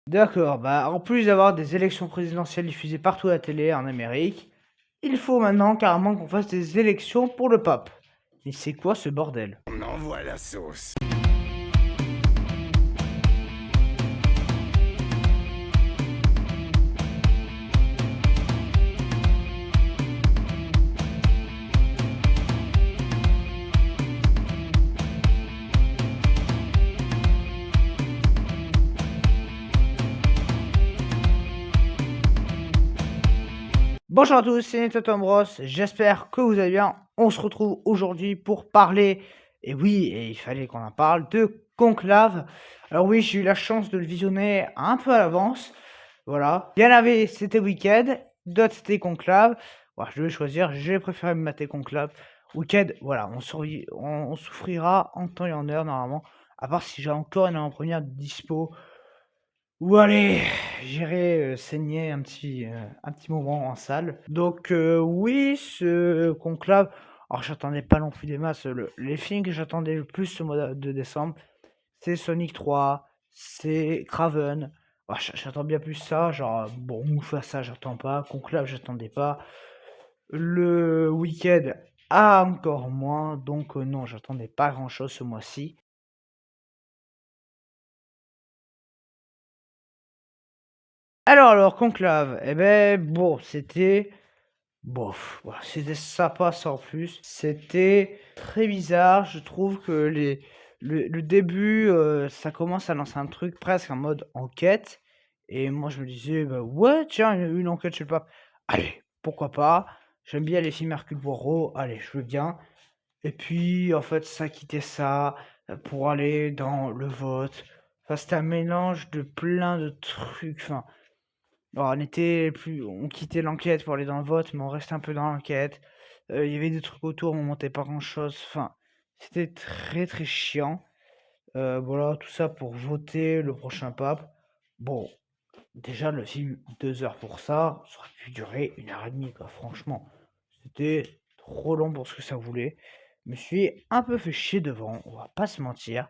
D'accord, bah, en plus d'avoir des élections présidentielles diffusées partout à la télé en Amérique, il faut maintenant carrément qu'on fasse des élections pour le pape. Mais c'est quoi ce bordel? On envoie la sauce. Bonjour à tous, c'est Netotom Bros, j'espère que vous allez bien. On se retrouve aujourd'hui pour parler, et oui, et il fallait qu'on en parle, de Conclave. Alors oui, j'ai eu la chance de le visionner un peu à l'avance, voilà. Il y en avait, c'était Weekend, d'autres c'était Conclave. Voilà, je devais choisir, j'ai préféré me mater Conclave. Weekend, voilà, on souffrira en temps et en heure normalement, à part si j'ai encore une avant-première dispo. Ou allez, j'irai, saigner un petit moment en salle. Donc oui, ce conclave, alors j'attendais pas non plus des masses, les films que j'attendais le plus ce mois de décembre, c'est Sonic 3, c'est Craven. Bah, j'attends bien plus ça, genre, bon, Mufasa, j'attends pas, Conclave, j'attendais pas. Le Weekend, encore moins, donc non, j'attendais pas grand-chose ce mois-ci. Alors, Conclave, eh ben bon, c'était bof, voilà, c'était sympa sans plus. C'était très bizarre, je trouve que le début, ça commence à lancer un truc presque en mode enquête et moi je me disais: «Bah, ouais, tiens, une enquête chez le pape. Allez, pourquoi pas? J'aime bien les films Hercule Poirot, allez, je veux bien». Et puis, en fait, ça quittait ça, pour aller dans le vote. Enfin, c'était un mélange de plein de trucs, enfin alors, on quittait l'enquête pour aller dans le vote, mais on restait un peu dans l'enquête. Il y avait des trucs autour, on montait pas grand-chose. Enfin, c'était très, très chiant. Voilà, tout ça pour voter le prochain pape. Bon, déjà le film, 2 heures pour ça aurait pu durer 1 heure et demie, quoi, franchement. C'était trop long pour ce que ça voulait. Je me suis un peu fait chier devant, on va pas se mentir.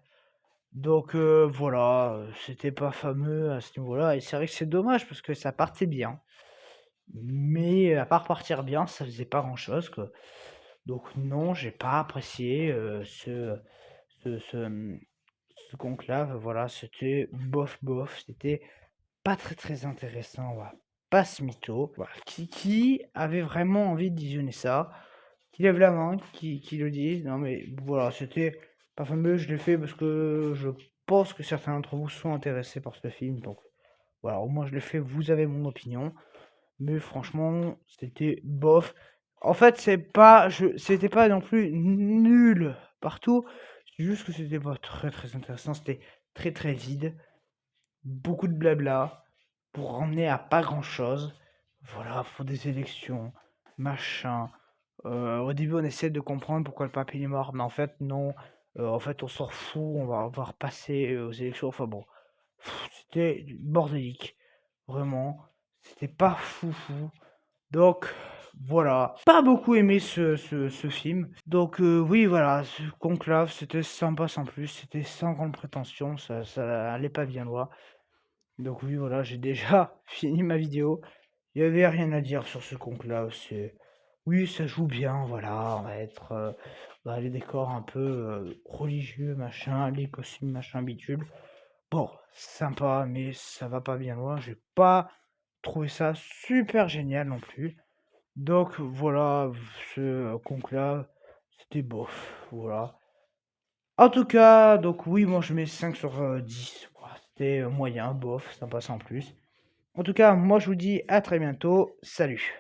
Donc voilà, c'était pas fameux à ce niveau-là et c'est vrai que c'est dommage parce que ça partait bien. Mais à part partir bien, ça faisait pas grand-chose, quoi. Donc non, j'ai pas apprécié, ce conclave, voilà, c'était bof bof, c'était pas très, très intéressant, voilà, pas ce mytho. Voilà, qui avait vraiment envie de visionner ça, qui lève la main, qui le dise. Non mais voilà, c'était pas fameux, je l'ai fait parce que je pense que certains d'entre vous sont intéressés par ce film, donc voilà, au moins je l'ai fait, vous avez mon opinion. Mais franchement, c'était bof. En fait, c'était pas non plus nul partout. C'est juste que c'était pas très très intéressant. C'était très très vide. Beaucoup de blabla pour ramener à pas grand chose. Voilà, pour des élections, machin. Au début, on essaie de comprendre pourquoi le pape il est mort, mais en fait, non. En fait, on s'en fout. On va repasser aux élections. Enfin bon, c'était bordélique. Vraiment. C'était pas fou fou. Donc voilà, pas beaucoup aimé ce film. Donc oui voilà, ce Conclave, c'était sympa sans plus, c'était sans grande prétention, ça allait pas bien loin. Donc oui voilà, j'ai déjà fini ma vidéo. Il y avait rien à dire sur ce Conclave, c'est oui, ça joue bien, voilà, on va être dans les décors un peu religieux, machin, les costumes, machin, bidule. Bon, sympa, mais ça va pas bien loin. J'ai pas trouvé ça super génial non plus. Donc voilà, ce conclave, c'était bof, voilà. En tout cas, donc oui, moi je mets 5 sur 10. Voilà, c'était moyen, bof, ça passe en plus. En tout cas, moi je vous dis à très bientôt. Salut.